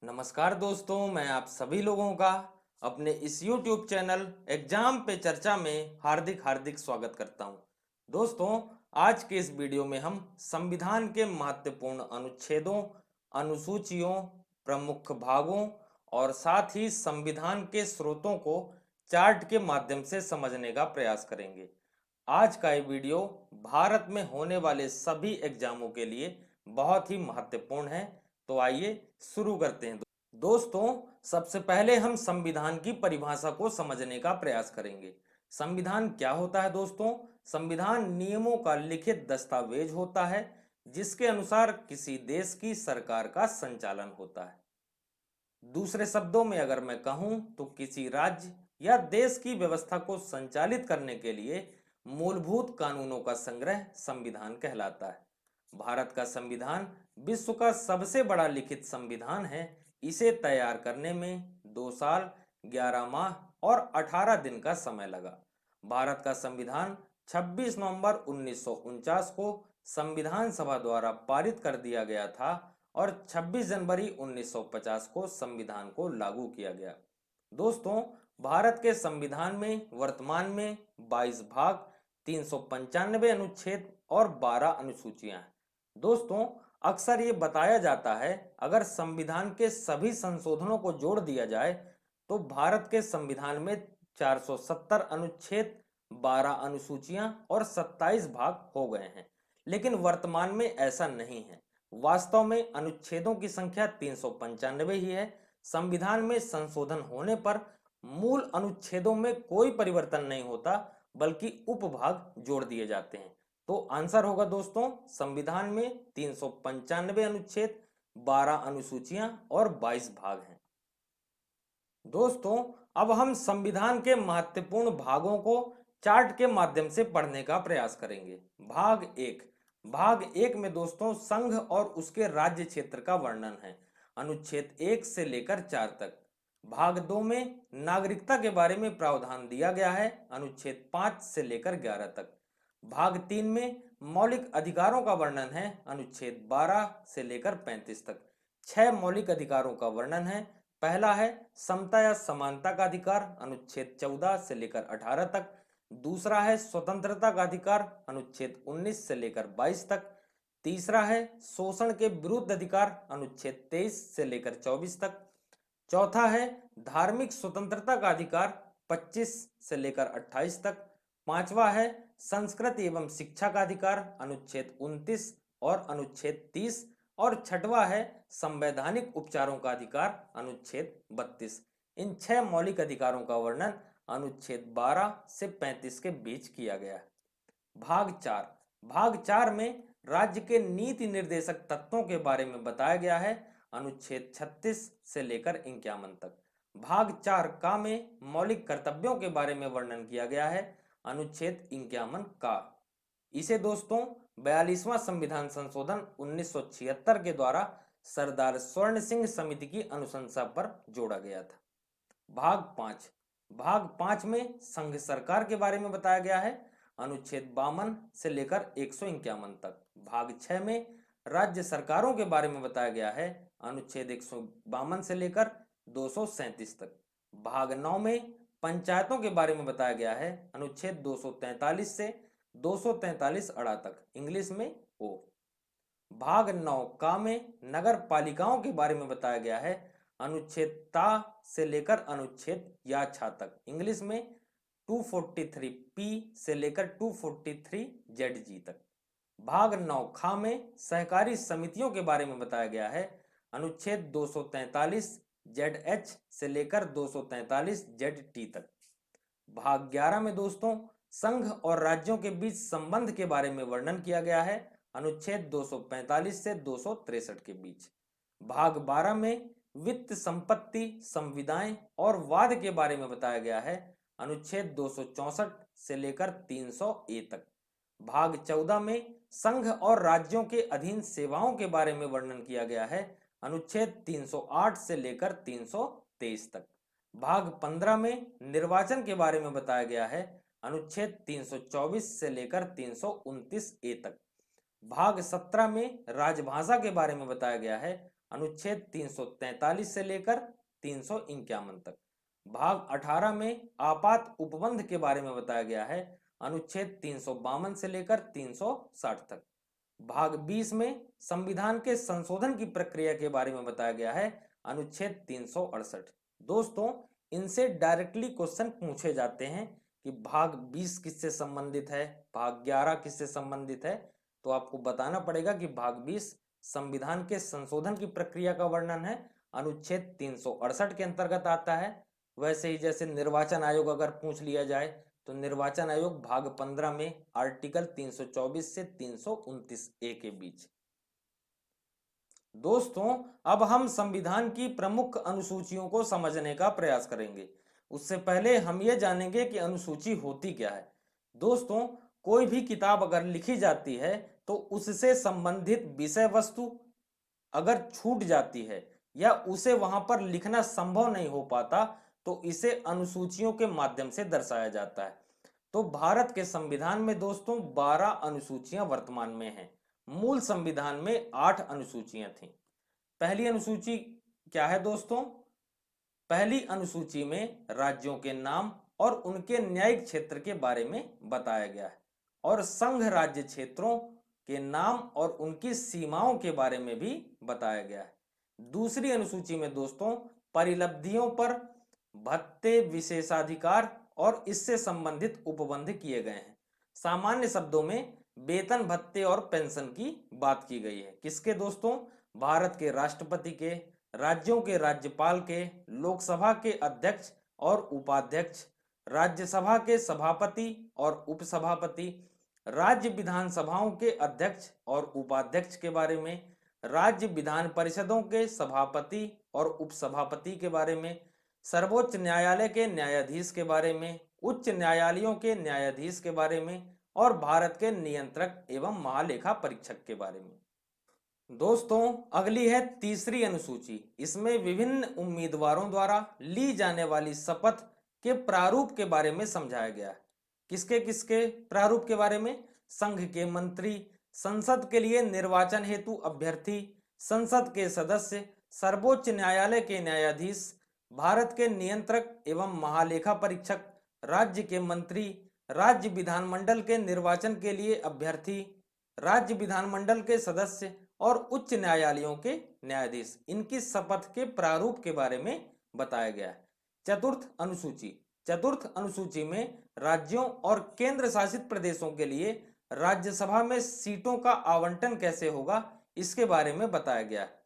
नमस्कार दोस्तों, मैं आप सभी लोगों का अपने इस YouTube चैनल एग्जाम पे चर्चा में हार्दिक हार्दिक स्वागत करता हूं। दोस्तों, आज के इस वीडियो में हम संविधान के महत्वपूर्ण अनुच्छेदों, अनुसूचियों, प्रमुख भागों और साथ ही संविधान के स्रोतों को चार्ट के माध्यम से समझने का प्रयास करेंगे। आज का ये वीडियो भारत में होने वाले सभी एग्जामों के लिए बहुत ही महत्वपूर्ण है। तो आइए शुरू करते हैं। दोस्तों, सबसे पहले हम संविधान की परिभाषा को समझने का प्रयास करेंगे। संविधान क्या होता है दोस्तों? संविधान नियमों का लिखित दस्तावेज होता है जिसके अनुसार किसी देश की सरकार का संचालन होता है। दूसरे शब्दों में अगर मैं कहूं तो किसी राज्य या देश की व्यवस्था को संचालित करने के लिए मूलभूत कानूनों का संग्रह संविधान कहलाता है। भारत का संविधान विश्व का सबसे बड़ा लिखित संविधान है। इसे तैयार करने में 2 साल, 11 माह और 18 दिन का समय लगा। भारत का संविधान 26 नवंबर 1949 को संविधान सभा द्वारा पारित कर दिया गया था और 26 जनवरी 1950 को संविधान को लागू किया गया। दोस्तों, भारत के संविधान में वर्तमान में 22 भाग, 395 अनुच्छेद और 12 अनुसूचियां हैं। दोस्तों, अक्सर ये बताया जाता है अगर संविधान के सभी संशोधनों को जोड़ दिया जाए तो भारत के संविधान में 470 अनुच्छेद, 12 अनुसूचियां और 27 भाग हो गए हैं, लेकिन वर्तमान में ऐसा नहीं है। वास्तव में अनुच्छेदों की संख्या 395 ही है। संविधान में संशोधन होने पर मूल अनुच्छेदों में कोई परिवर्तन नहीं होता, बल्कि उपभाग जोड़ दिए जाते हैं। तो आंसर होगा दोस्तों, संविधान में 395 अनुच्छेद, 12 अनुसूचियां और 22 भाग हैं। दोस्तों, अब हम संविधान के महत्वपूर्ण भागों को चार्ट के माध्यम से पढ़ने का प्रयास करेंगे। भाग एक में दोस्तों संघ और उसके राज्य क्षेत्र का वर्णन है, अनुच्छेद 1 से लेकर 4 तक। भाग 2 में नागरिकता के बारे में प्रावधान दिया गया है, अनुच्छेद 5 से लेकर 11 तक। भाग 3 में मौलिक अधिकारों का वर्णन है, अनुच्छेद 12 से लेकर 35 तक। 6 मौलिक अधिकारों का वर्णन है। पहला है समता या समानता का अधिकार, अनुच्छेद 14 से लेकर 18 तक। दूसरा है स्वतंत्रता का अधिकार, अनुच्छेद 19 से लेकर 22 तक। तीसरा है शोषण के विरुद्ध अधिकार, अनुच्छेद 23 से लेकर 24 तक। चौथा है धार्मिक स्वतंत्रता का अधिकार, 25 से लेकर 28 तक। पांचवा है संस्कृति एवं शिक्षा का अधिकार, अनुच्छेद 29 और अनुच्छेद 30। और छठवा है संवैधानिक उपचारों का अधिकार, अनुच्छेद 32। इन 6 मौलिक अधिकारों का वर्णन अनुच्छेद 12 से 35 के बीच किया गया है। भाग 4 में राज्य के नीति निर्देशक तत्वों के बारे में बताया गया है, अनुच्छेद 36 से लेकर 51 तक। भाग 4 का में मौलिक कर्तव्यों के बारे में वर्णन किया गया है, अनुच्छेद 51 का। इसे दोस्तों 42वां संविधान संशोधन 1976 के द्वारा सरदार स्वर्ण सिंह समिति की अनुशंसा पर जोड़ा गया था। भाग 5 में संघ सरकार के बारे में बताया गया है, अनुच्छेद 52 से लेकर 151 तक। भाग 6 में राज्य सरकारों के बारे में बताया गया है, अनुच्छेद 152 से लेकर 237 तक। भाग 9 में पंचायतों के बारे में बताया गया है, अनुच्छेद 243 से 243 अड़ा तक, इंग्लिश में ओ। भाग 9 का में नगर पालिकाओं के बारे में बताया गया है, अनुच्छेद ता से लेकर अनुच्छेद या छा तक, इंग्लिश में 243 पी से लेकर 243 जेड जी तक। भाग 9 खा में सहकारी समितियों के बारे में बताया गया है, अनुच्छेद 243 जेड एच से लेकर 243 जेड टी तक। भाग 11 में दोस्तों संघ और राज्यों के बीच संबंध के बारे में वर्णन किया गया है, अनुच्छेद 245 से 263 के बीच। भाग 12 में वित्त, संपत्ति, संविदाएं और वाद के बारे में बताया गया है, अनुच्छेद 264 से लेकर 300 ए तक। भाग 14 में संघ और राज्यों के अधीन सेवाओं के बारे में वर्णन किया गया है, अनुच्छेद 308 से लेकर 323 तक। भाग 15 में निर्वाचन के बारे में बताया गया है, अनुच्छेद 324 से लेकर 329 ए तक। भाग 17 में राजभाषा के बारे में बताया गया है, अनुच्छेद 343 से लेकर 351 तक। भाग 18 में आपात उपबंध के बारे में बताया गया है, अनुच्छेद 352 से लेकर 360 तक। भाग 20 में संविधान के संशोधन की प्रक्रिया के बारे में बताया गया है, अनुच्छेद 368। दोस्तों, इनसे डायरेक्टली क्वेश्चन पूछे जाते हैं कि भाग 20 किससे संबंधित है, भाग 11 किससे संबंधित है। तो आपको बताना पड़ेगा कि भाग 20 संविधान के संशोधन की प्रक्रिया का वर्णन है, अनुच्छेद 368 के अंतर्गत आता है। वैसे ही जैसे निर्वाचन आयोग अगर पूछ लिया जाए तो निर्वाचन आयोग भाग 15 में आर्टिकल 324 से 329 ए के बीच। दोस्तों, अब हम संविधान की प्रमुख अनुसूचियों को समझने का प्रयास करेंगे। उससे पहले हम ये जानेंगे कि अनुसूची होती क्या है। दोस्तों, कोई भी किताब अगर लिखी जाती है तो उससे संबंधित विषय वस्तु अगर छूट जाती है या उसे वहां पर लिखना संभव नहीं हो पाता तो इसे अनुसूचियों के माध्यम से दर्शाया जाता है। तो भारत के संविधान में दोस्तों 12 अनुसूचियां वर्तमान में हैं। मूल संविधान में 8 अनुसूचियां थीं। पहली अनुसूची क्या है दोस्तों? पहली अनुसूची में राज्यों के नाम और उनके न्यायिक क्षेत्र के बारे में बताया गया है और संघ राज्य क्षेत्रों के नाम और उनकी सीमाओं के बारे में भी बताया गया है। दूसरी अनुसूची में दोस्तों परिलब्धियों पर भत्ते, विशेषाधिकार और इससे संबंधित उपबंध किए गए हैं। सामान्य शब्दों में वेतन, भत्ते और पेंशन की बात की गई है। किसके दोस्तों? भारत के राष्ट्रपति के, राज्यों के राज्यपाल के, लोकसभा के अध्यक्ष और उपाध्यक्ष, राज्यसभा के सभापति और उपसभापति, राज्य विधानसभाओं के अध्यक्ष और उपाध्यक्ष के बारे में, राज्य विधान परिषदों के सभापति और उपसभापति के बारे में, सर्वोच्च न्यायालय के न्यायाधीश के बारे में, उच्च न्यायालयों के न्यायाधीश के बारे में और भारत के नियंत्रक एवं महालेखा परीक्षक के बारे में। दोस्तों, अगली है तीसरी अनुसूची। इसमें विभिन्न उम्मीदवारों द्वारा ली जाने वाली शपथ के प्रारूप के बारे में समझाया गया है। किसके किसके प्रारूप के बारे में? संघ के मंत्री, संसद के लिए निर्वाचन हेतु अभ्यर्थी, संसद के सदस्य, सर्वोच्च न्यायालय के न्यायाधीश, भारत के नियंत्रक एवं महालेखा परीक्षक, राज्य के मंत्री, राज्य विधानमंडल के निर्वाचन के लिए अभ्यर्थी, राज्य विधानमंडल के सदस्य और उच्च न्यायालयों के न्यायाधीश, इनकी शपथ के प्रारूप के बारे में बताया गया है। चतुर्थ अनुसूची। चतुर्थ अनुसूची में राज्यों और केंद्र शासित प्रदेशों के लिए राज्यसभा में सीटों का आवंटन कैसे होगा, इसके बारे में बताया गया है।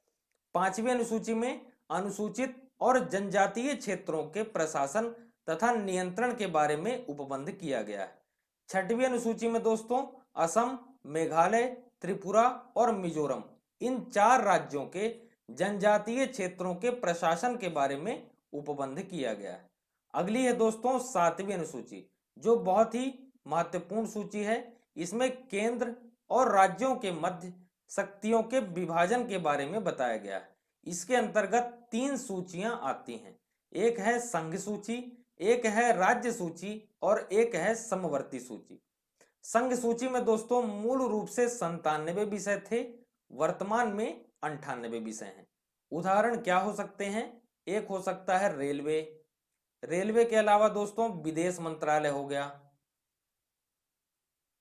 पांचवी अनुसूची में अनुसूचित और जनजातीय क्षेत्रों के प्रशासन तथा नियंत्रण के बारे में उपबंध किया गया है। छठवीं अनुसूची में दोस्तों असम, मेघालय, त्रिपुरा और मिजोरम, इन 4 राज्यों के जनजातीय क्षेत्रों के प्रशासन के बारे में उपबंध किया गया है। अगली है दोस्तों 7वीं अनुसूची, जो बहुत ही महत्वपूर्ण सूची है। इसमें केंद्र और राज्यों के मध्य शक्तियों के विभाजन के बारे में बताया गया है। इसके अंतर्गत 3 सूचियां आती हैं। एक है संघ सूची, एक है राज्य सूची और एक है समवर्ती सूची। संघ सूची में दोस्तों मूल रूप से 97 विषय थे, वर्तमान में 98 विषय हैं। उदाहरण क्या हो सकते हैं? एक हो सकता है रेलवे, रेलवे के अलावा दोस्तों विदेश मंत्रालय हो गया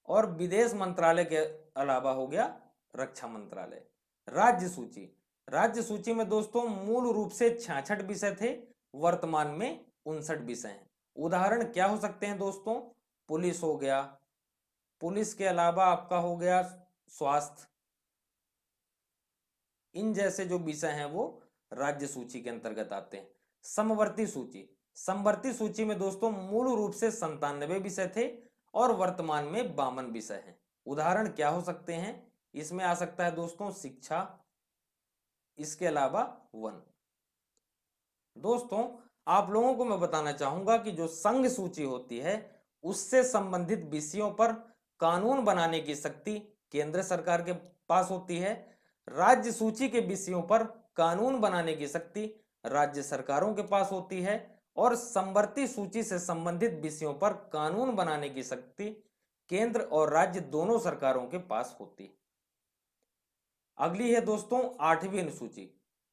और विदेश मंत्रालय के अलावा हो गया रक्षा मंत्रालय। राज्य सूची, राज्य सूची में दोस्तों मूल रूप से 66 विषय थे, वर्तमान में 59 विषय हैं। उदाहरण क्या हो सकते हैं दोस्तों? पुलिस हो गया, पुलिस के अलावा आपका हो गया स्वास्थ्य, इन जैसे जो विषय हैं वो राज्य सूची के अंतर्गत आते हैं। समवर्ती सूची, समवर्ती सूची में दोस्तों मूल रूप से 97 विषय थे और वर्तमान में 52 विषय हैं। उदाहरण क्या हो सकते हैं? इसमें आ सकता है दोस्तों शिक्षा, इसके अलावा वन। दोस्तों, आप लोगों को मैं बताना चाहूंगा कि जो संघ सूची होती है उससे संबंधित विषयों पर कानून बनाने की शक्ति केंद्र सरकार के पास होती है। राज्य सूची के विषयों पर कानून बनाने की शक्ति राज्य सरकारों के पास होती है और समवर्ती सूची से संबंधित विषयों पर कानून बनाने की शक्ति केंद्र और राज्य दोनों सरकारों के पास होती है। अगली है दोस्तों 8वीं अनुसूची।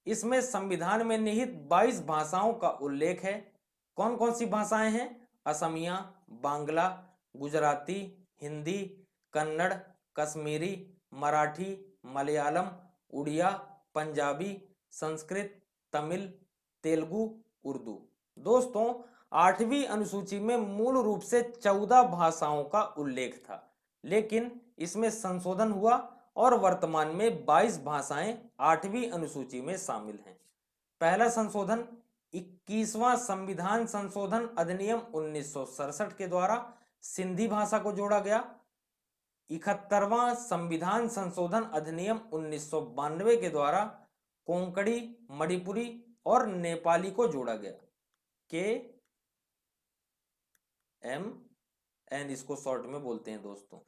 इसमें संविधान में निहित 22 भाषाओं का उल्लेख है। कौन कौन सी भाषाएं हैं? असमिया, बांग्ला, गुजराती, हिंदी, कन्नड़, कश्मीरी, मराठी, मलयालम, उड़िया, पंजाबी, संस्कृत, तमिल, तेलुगु, उर्दू। दोस्तों, 8वीं अनुसूची में मूल रूप से 14 भाषाओं का उल्लेख था, लेकिन इसमें संशोधन हुआ और वर्तमान में 22 भाषाएं 8वीं अनुसूची में शामिल हैं। पहला संशोधन 21वां संविधान संशोधन अधिनियम 1967 के द्वारा सिंधी भाषा को जोड़ा गया। 71वां संविधान संशोधन अधिनियम 1992 के द्वारा कोंकणी, मणिपुरी और नेपाली को जोड़ा गया। KMN इसको शॉर्ट में बोलते हैं दोस्तों।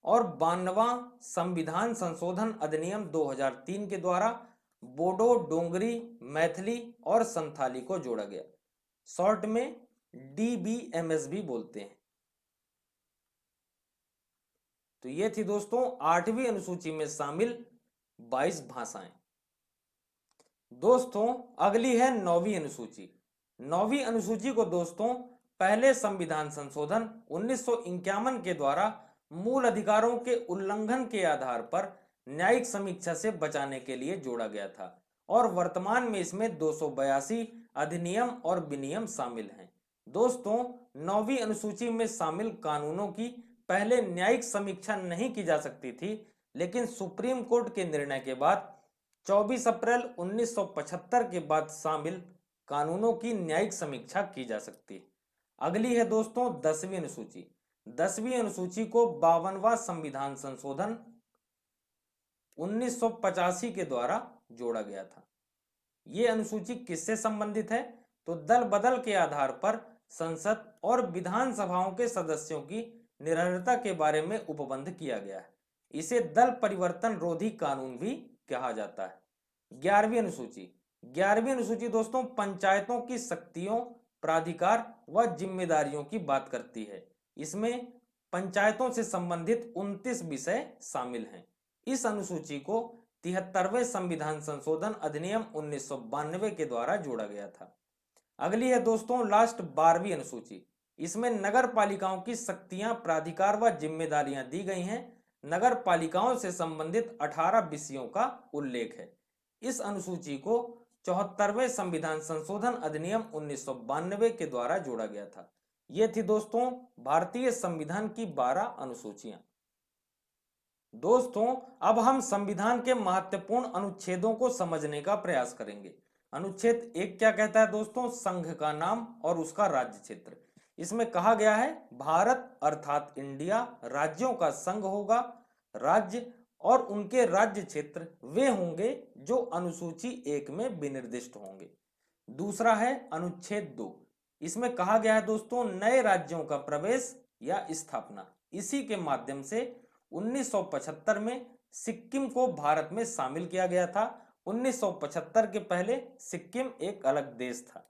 और 92वां संविधान संशोधन अधिनियम 2003 के द्वारा बोडो, डोंगरी, मैथिली और संथाली को जोड़ा गया। शॉर्ट में DBMS भी बोलते हैं। तो ये थी दोस्तों 8वीं अनुसूची में शामिल 22 भाषाएं। दोस्तों, अगली है 9वीं अनुसूची। 9वीं अनुसूची को दोस्तों पहले संविधान संशोधन 1951 के द्वारा मूल अधिकारों के उल्लंघन के आधार पर न्यायिक समीक्षा से बचाने के लिए जोड़ा गया था और वर्तमान में इसमें 282 अधिनियम और विनियम शामिल हैं। दोस्तों, 9वीं अनुसूची में शामिल कानूनों की पहले न्यायिक समीक्षा नहीं की जा सकती थी, लेकिन सुप्रीम कोर्ट के निर्णय के बाद 24 अप्रैल 1975 के बाद शामिल कानूनों की न्यायिक समीक्षा की जा सकती है। अगली है दोस्तों 10वीं अनुसूची। 10वीं अनुसूची को 52वां संविधान संशोधन 1985 के द्वारा जोड़ा गया था। ये अनुसूची किससे संबंधित है? तो दल बदल के आधार पर संसद और विधानसभाओं के सदस्यों की निरर्हता के बारे में उपबंध किया गया है। इसे दल परिवर्तन रोधी कानून भी कहा जाता है। 11वीं अनुसूची। 11वीं अनुसूची दोस्तों पंचायतों की शक्तियों, प्राधिकार व जिम्मेदारियों की बात करती है। इसमें पंचायतों से संबंधित 29 विषय शामिल हैं। इस अनुसूची को 73वें संविधान संशोधन अधिनियम 1992 के द्वारा जोड़ा गया था। अगली है दोस्तों लास्ट 12वीं अनुसूची। इसमें नगर पालिकाओं की शक्तियां, प्राधिकार व जिम्मेदारियां दी गई हैं। नगर पालिकाओं से संबंधित 18 विषयों का उल्लेख है। इस अनुसूची को 74वें संविधान संशोधन अधिनियम 1992 के द्वारा जोड़ा गया था। ये थी दोस्तों भारतीय संविधान की 12 अनुसूचियां। दोस्तों, अब हम संविधान के महत्वपूर्ण अनुच्छेदों को समझने का प्रयास करेंगे। अनुच्छेद 1 क्या कहता है दोस्तों? संघ का नाम और उसका राज्य क्षेत्र। इसमें कहा गया है भारत अर्थात इंडिया राज्यों का संघ होगा। राज्य और उनके राज्य क्षेत्र वे होंगे जो अनुसूची 1 में विनिर्दिष्ट होंगे। दूसरा है अनुच्छेद 2। इसमें कहा गया है दोस्तों नए राज्यों का प्रवेश या स्थापना। इसी के माध्यम से 1975 में सिक्किम को भारत में शामिल किया गया था। 1975 के पहले सिक्किम एक अलग देश था।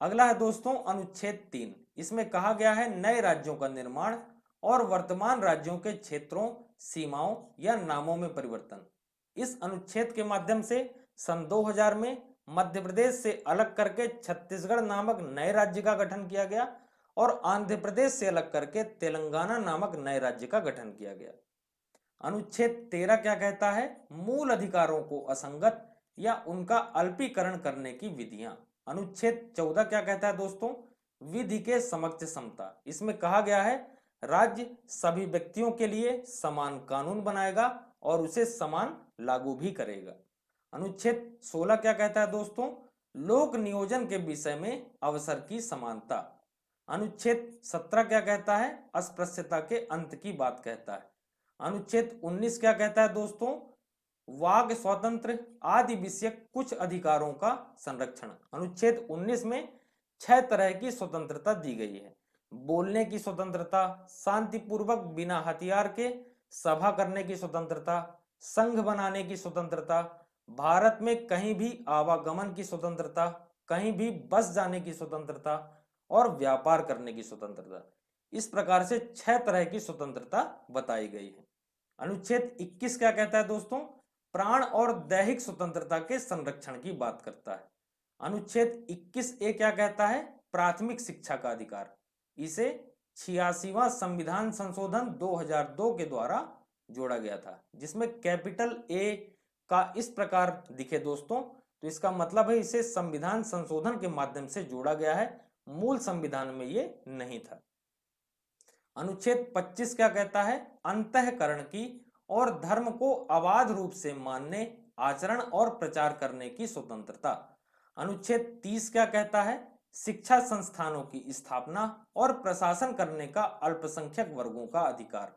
अगला है दोस्तों अनुच्छेद 3। इसमें कहा गया है नए राज्यों का निर्माण और वर्तमान राज्यों के क्षेत्रों, सीमाओं या नामों में परिवर्तन। इस अनुच्छेद के माध्यम से सन 2000 में मध्य प्रदेश से अलग करके छत्तीसगढ़ नामक नए राज्य का गठन किया गया और आंध्र प्रदेश से अलग करके तेलंगाना नामक नए राज्य का गठन किया गया। अनुच्छेद 13 क्या कहता है? मूल अधिकारों को असंगत या उनका अल्पीकरण करने की विधियां। अनुच्छेद 14 क्या कहता है दोस्तों? विधि के समक्ष समता। इसमें कहा गया है राज्य सभी व्यक्तियों के लिए समान कानून बनाएगा और उसे समान लागू भी करेगा। अनुच्छेद 16 क्या कहता है दोस्तों? लोक नियोजन के विषय में अवसर की समानता। अनुच्छेद 17 क्या कहता है? अस्पृश्यता के अंत की बात कहता है। अनुच्छेद 19 क्या कहता है दोस्तों? वाक स्वतंत्र आदि विषयक कुछ अधिकारों का संरक्षण। अनुच्छेद 19 में 6 तरह की स्वतंत्रता दी गई है। बोलने की स्वतंत्रता, शांतिपूर्वक बिना हथियार के सभा करने की स्वतंत्रता, संघ बनाने की स्वतंत्रता, भारत में कहीं भी आवागमन की स्वतंत्रता, कहीं भी बस जाने की स्वतंत्रता और व्यापार करने की स्वतंत्रता। इस प्रकार से 6 तरह की स्वतंत्रता बताई गई है। अनुच्छेद 21 क्या कहता है दोस्तों? प्राण और दैहिक स्वतंत्रता के संरक्षण की बात करता है। अनुच्छेद 21A क्या कहता है? प्राथमिक शिक्षा का अधिकार। इसे 86वां संविधान संशोधन 2002 के द्वारा जोड़ा गया था, जिसमें कैपिटल ए का इस प्रकार दिखे दोस्तों, तो इसका मतलब है इसे संविधान संशोधन के माध्यम से जोड़ा गया है, मूल संविधान में ये नहीं था। अनुच्छेद 25 क्या कहता है? अंतःकरण की और धर्म को अबाध रूप से मानने, आचरण और प्रचार करने की स्वतंत्रता। अनुच्छेद 30 क्या कहता है? शिक्षा संस्थानों की स्थापना और प्रशासन करने का अल्पसंख्यक वर्गों का अधिकार।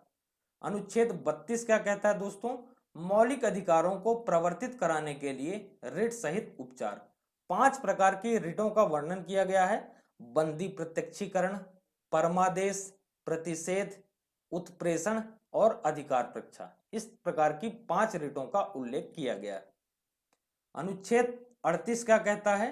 अनुच्छेद 32 क्या कहता है दोस्तों? मौलिक अधिकारों को प्रवर्तित कराने के लिए रिट सहित उपचार। 5 प्रकार की रिटों का वर्णन किया गया है: बंदी प्रत्यक्षीकरण, परमादेश, प्रतिषेध, उत्प्रेषण और अधिकार परीक्षा। इस प्रकार की 5 रिटों का उल्लेख किया गया है। अनुच्छेद 38 क्या कहता है?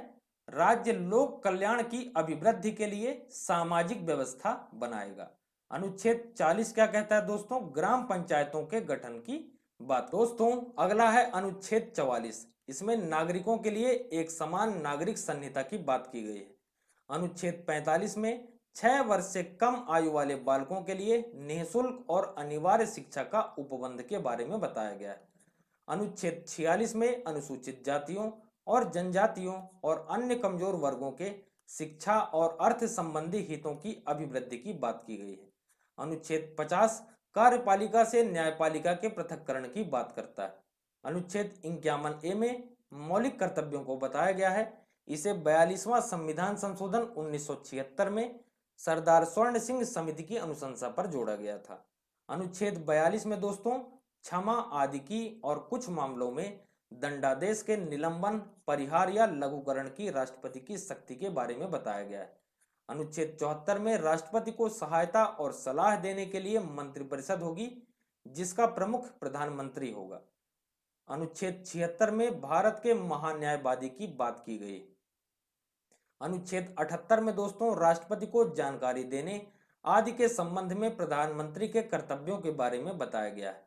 राज्य लोक कल्याण की अभिवृद्धि के लिए सामाजिक व्यवस्था बनाएगा। अनुच्छेद 40 क्या कहता है दोस्तों? ग्राम पंचायतों के गठन की बात। दोस्तों अगला है अनुच्छेद 44। इसमें नागरिकों के लिए एक समान नागरिक संहिता की बात की गई है। अनुच्छेद 45 में 6 वर्ष से कम आयु वाले बालकों के लिए निःशुल्क और अनिवार्य शिक्षा का उपबंध के बारे में बताया गया है। अनुच्छेद 46 में अनुसूचित जातियों और जनजातियों और अन्य कमजोर वर्गों के शिक्षा और अर्थ संबंधी हितों की अभिवृद्धि की बात की गई है। अनुच्छेद 50 कार्यपालिका से न्यायपालिका के पृथक्करण की बात करता है। अनुच्छेद 51A में मौलिक कर्तव्यों को बताया गया है। इसे 42वां संविधान संशोधन 1976 में सरदार स्वर्ण सिंह समिति की अनुशंसा पर जोड़ा गया था। अनुच्छेद 42 में दोस्तों क्षमा आदि की और कुछ मामलों में दंडादेश के निलंबन, परिहार या लघुकरण की राष्ट्रपति की शक्ति के बारे में बताया गया है। अनुच्छेद 74 में राष्ट्रपति को सहायता और सलाह देने के लिए मंत्रिपरिषद होगी, जिसका प्रमुख प्रधानमंत्री होगा। अनुच्छेद 76 में भारत के महान्यायवादी की बात की गई। अनुच्छेद 78 में दोस्तों राष्ट्रपति को जानकारी देने आदि के संबंध में प्रधानमंत्री के कर्तव्यों के बारे में बताया गया है।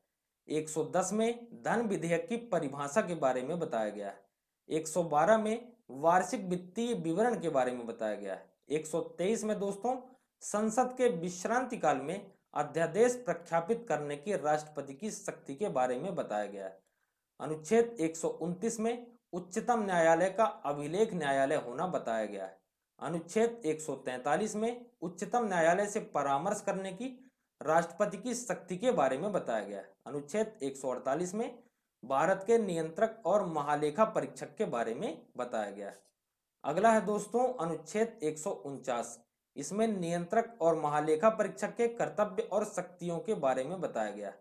110 में धन विधेयक की परिभाषा के बारे में बताया गया है। 112 में वार्षिक वित्तीय विवरण के बारे में बताया गया है। 123 में दोस्तों संसद के विश्रांति काल में अध्यादेश प्रख्यापित करने की राष्ट्रपति की शक्ति के बारे में बताया गया है। अनुच्छेद 129 में उच्चतम न्यायालय का अभिलेख न्यायालय होना बताया गया है। अनुच्छेद 143 में उच्चतम न्यायालय से परामर्श करने की राष्ट्रपति की शक्ति के बारे में बताया गया है। अनुच्छेद 148 में भारत के नियंत्रक और महालेखा परीक्षक के बारे में बताया गया है। अगला है दोस्तों अनुच्छेद 149। इसमें नियंत्रक और महालेखा परीक्षक के कर्तव्य और शक्तियों के बारे में बताया गया है।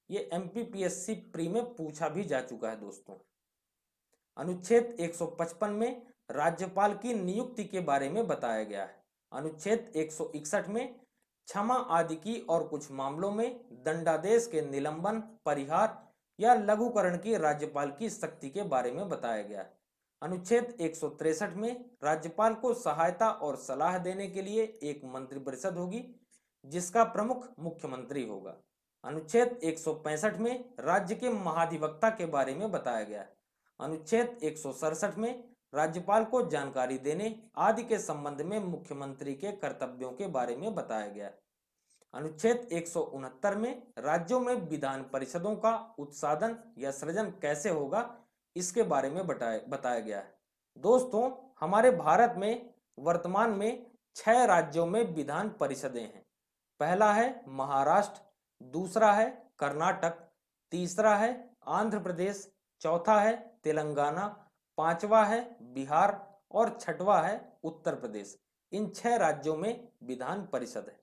ये MPPSC प्री में पूछा भी जा चुका है दोस्तों। अनुच्छेद 155 में राज्यपाल की नियुक्ति के बारे में बताया गया है। अनुच्छेद 161 में क्षमा आदि की और कुछ मामलों में दंडादेश के निलंबन, परिहार या लघुकरण की राज्यपाल की शक्ति के बारे में बताया गया है। अनुच्छेद 163 में राज्यपाल को सहायता और सलाह देने के लिए एक मंत्रिपरिषद होगी, जिसका प्रमुख मुख्यमंत्री होगा। अनुच्छेद 165 में राज्य के महाधिवक्ता के बारे में बताया गया है। अनुच्छेद 167 में राज्यपाल को जानकारी देने आदि के संबंध में मुख्यमंत्री के कर्तव्यों के बारे में बताया गया है। अनुच्छेद 169 में राज्यों में विधान परिषदों का उत्साधन या सृजन कैसे होगा, इसके बारे में बताया गया है। दोस्तों हमारे भारत में वर्तमान में 6 राज्यों में विधान परिषदें हैं। पहला है महाराष्ट्र, दूसरा है कर्नाटक, तीसरा है आंध्र प्रदेश, चौथा है तेलंगाना, पांचवा है बिहार और छठवां है उत्तर प्रदेश। इन 6 राज्यों में विधान परिषद है।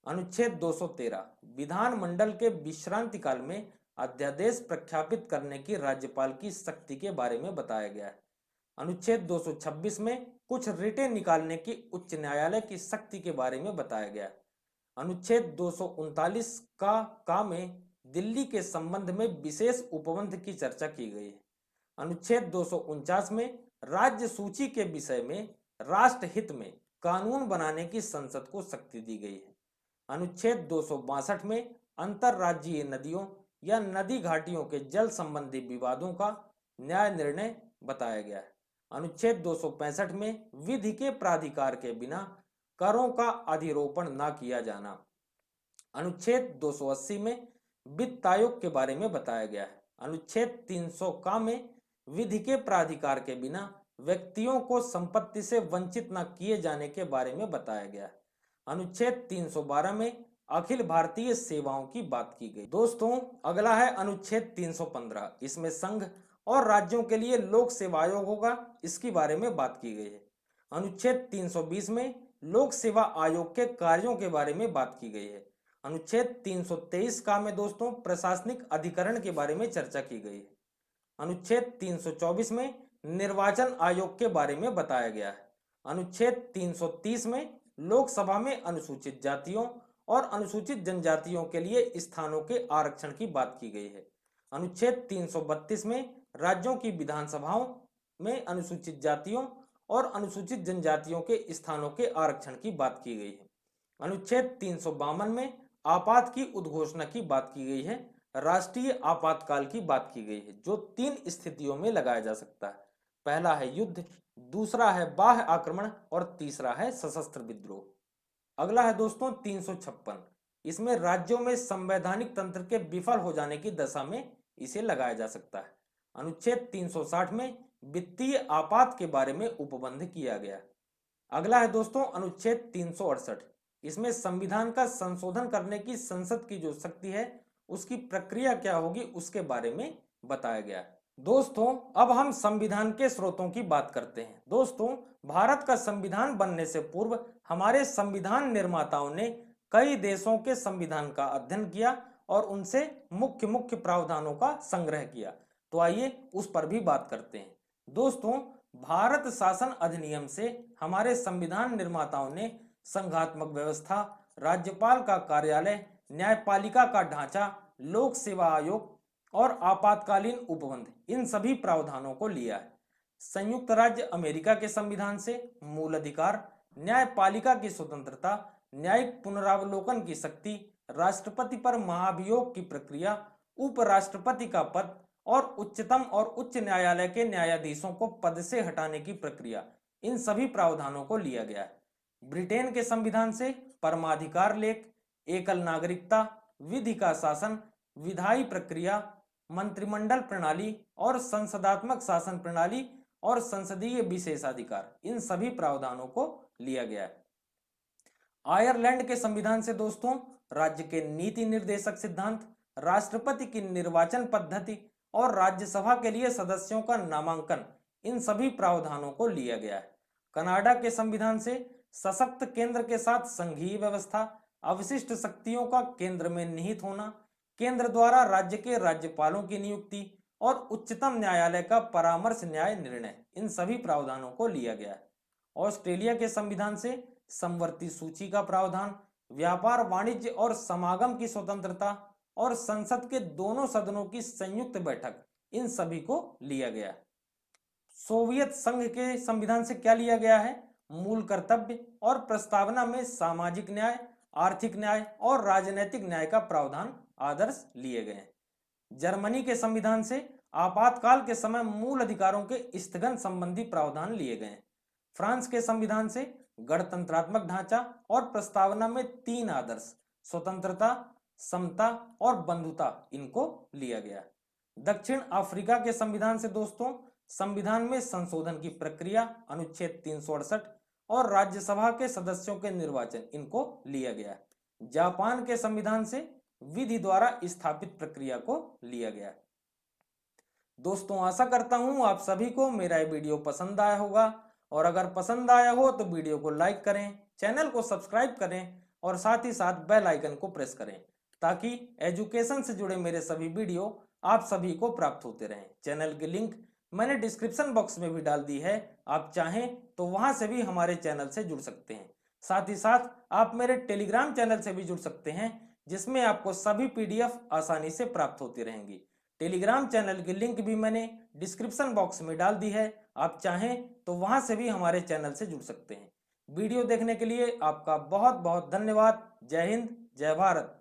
अनुच्छेद 213 विधानमंडल के विश्रांति काल में अध्यादेश प्रख्यापित करने की राज्यपाल की शक्ति के बारे में बताया गया है। अनुच्छेद 226 में कुछ रिटें निकालने की उच्च न्यायालय की शक्ति के बारे में बताया गया है। अनुच्छेद 239 का में दिल्ली के संबंध में विशेष उपबंध की चर्चा की गई है। अनुच्छेद 249 में राज्य सूची के विषय में राष्ट्र हित में कानून बनाने की संसद को शक्ति दी गई है। अनुच्छेद 262 में अंतरराज्यीय नदियों या नदी घाटियों के जल संबंधी विवादों का न्याय निर्णय बताया गया है। अनुच्छेद 265 में विधि के प्राधिकार के बिना करों का अधिरोपण न किया जाना। अनुच्छेद 280 में वित्त आयोग के बारे में बताया गया है। अनुच्छेद 300 का में विधि के प्राधिकार के बिना व्यक्तियों को संपत्ति से वंचित न किए जाने के बारे में बताया गया है। अनुच्छेद 312 में अखिल भारतीय सेवाओं की बात की गई। दोस्तों अगला है अनुच्छेद 315। इसमें संघ और राज्यों के लिए लोक सेवा आयोग होगा, इसके बारे में बात की गई है। अनुच्छेद 320 में लोक सेवा आयोग के कार्यों के बारे में बात की गई है। अनुच्छेद 323 का में दोस्तों प्रशासनिक अधिकरण के बारे में चर्चा की गई है। अनुच्छेद 324 में निर्वाचन आयोग के बारे में बताया गया है। अनुच्छेद 330 में लोकसभा में अनुसूचित जातियों और अनुसूचित जनजातियों के लिए स्थानों के आरक्षण की बात की गई है। अनुच्छेद 332 में राज्यों की विधानसभाओं में अनुसूचित जातियों और अनुसूचित जनजातियों के स्थानों के आरक्षण की बात की गई है। अनुच्छेद 352 में आपात की उद्घोषणा की बात की गई है। राष्ट्रीय आपातकाल की बात की गई है जो 3 स्थितियों में लगाया जा सकता है। पहला है युद्ध, दूसरा है बाह्य आक्रमण और तीसरा है सशस्त्र विद्रोह। अगला है दोस्तों 356। इसमें राज्यों में संवैधानिक तंत्र के विफल हो जाने की दशा में इसे लगाया जा सकता है। अनुच्छेद 360 में वित्तीय आपात के बारे में उपबंध किया गया। अगला है दोस्तों अनुच्छेद 368। इसमें संविधान का संशोधन करने की संसद की जो शक्ति है उसकी प्रक्रिया क्या होगी उसके बारे में बताया गया है। दोस्तों अब हम संविधान के स्रोतों की बात करते हैं। दोस्तों भारत का संविधान बनने से पूर्व हमारे संविधान निर्माताओं ने कई देशों के संविधान का अध्ययन किया और उनसे मुख्य मुख्य प्रावधानों का संग्रह किया। तो आइए उस पर भी बात करते हैं। दोस्तों भारत शासन अधिनियम से हमारे संविधान निर्माताओं ने संघात्मक व्यवस्था, राज्यपाल का कार्यालय, न्यायपालिका का ढांचा, लोक सेवा आयोग और आपातकालीन उपबंध इन सभी प्रावधानों को लिया है। संयुक्त राज्य अमेरिका के संविधान से मूल अधिकार, न्यायपालिका की स्वतंत्रता, न्यायिक पुनरावलोकन की शक्ति, राष्ट्रपति पर महाभियोग की प्रक्रिया, उपराष्ट्रपति का पद और उच्चतम और उच्च न्यायालय के न्यायाधीशों को पद से हटाने की प्रक्रिया, इन सभी प्रावधानों को लिया गया है। ब्रिटेन के संविधान से परमाधिकार लेख, एकल नागरिकता, विधि का शासन, विधायी प्रक्रिया, मंत्रिमंडल प्रणाली और संसदात्मक शासन प्रणाली और संसदीय विशेषाधिकार इन सभी प्रावधानों को लिया गया है। आयरलैंड के संविधान से दोस्तों राज्य के नीति निर्देशक सिद्धांत, राष्ट्रपति की निर्वाचन पद्धति और राज्यसभा के लिए सदस्यों का नामांकन इन सभी प्रावधानों को लिया गया है। कनाडा के संविधान से सशक्त केंद्र के साथ संघीय व्यवस्था, अवशिष्ट शक्तियों का केंद्र में निहित होना, केंद्र द्वारा राज्य के राज्यपालों की नियुक्ति और उच्चतम न्यायालय का परामर्श न्याय निर्णय इन सभी प्रावधानों को लिया गया है। ऑस्ट्रेलिया के संविधान से समवर्ती सूची का प्रावधान, व्यापार, वाणिज्य और समागम की स्वतंत्रता और संसद के दोनों सदनों की संयुक्त बैठक इन सभी को लिया गया। सोवियत संघ के संविधान से क्या लिया गया है? मूल कर्तव्य और प्रस्तावना में सामाजिक न्याय, आर्थिक न्याय और राजनैतिक न्याय का प्रावधान आदर्श लिए गए हैं। जर्मनी के संविधान से आपातकाल के समय मूल अधिकारों के स्थगन संबंधी प्रावधान लिए गए हैं। फ्रांस के संविधान से गणतंत्रात्मक ढांचा और प्रस्तावना में 3 आदर्श, स्वतंत्रता, समता और बंधुता इनको लिया गया। दक्षिण अफ्रीका के संविधान से दोस्तों संविधान में संशोधन की प्रक्रिया, अनुच्छेद 368 और राज्यसभा के सदस्यों के निर्वाचन इनको लिया गया। जापान के संविधान से विधि द्वारा स्थापित प्रक्रिया को लिया गया। दोस्तों आशा करता हूं आप सभी को मेरा ये वीडियो पसंद आया होगा और अगर पसंद आया हो तो वीडियो को लाइक करें, चैनल को सब्सक्राइब करें और साथ ही साथ बेल आइकन को प्रेस करें ताकि एजुकेशन से जुड़े मेरे सभी वीडियो आप सभी को प्राप्त होते रहें। चैनल की लिंक मैंने डिस्क्रिप्शन बॉक्स में भी डाल दी है, आप चाहें तो वहां से भी हमारे चैनल से जुड़ सकते हैं। साथ ही साथ आप मेरे टेलीग्राम चैनल से भी जुड़ सकते हैं जिसमें आपको सभी पीडीएफ आसानी से प्राप्त होती रहेंगी। टेलीग्राम चैनल की लिंक भी मैंने डिस्क्रिप्शन बॉक्स में डाल दी है, आप चाहें तो वहां से भी हमारे चैनल से जुड़ सकते हैं। वीडियो देखने के लिए आपका बहुत बहुत धन्यवाद। जय हिंद, जय भारत।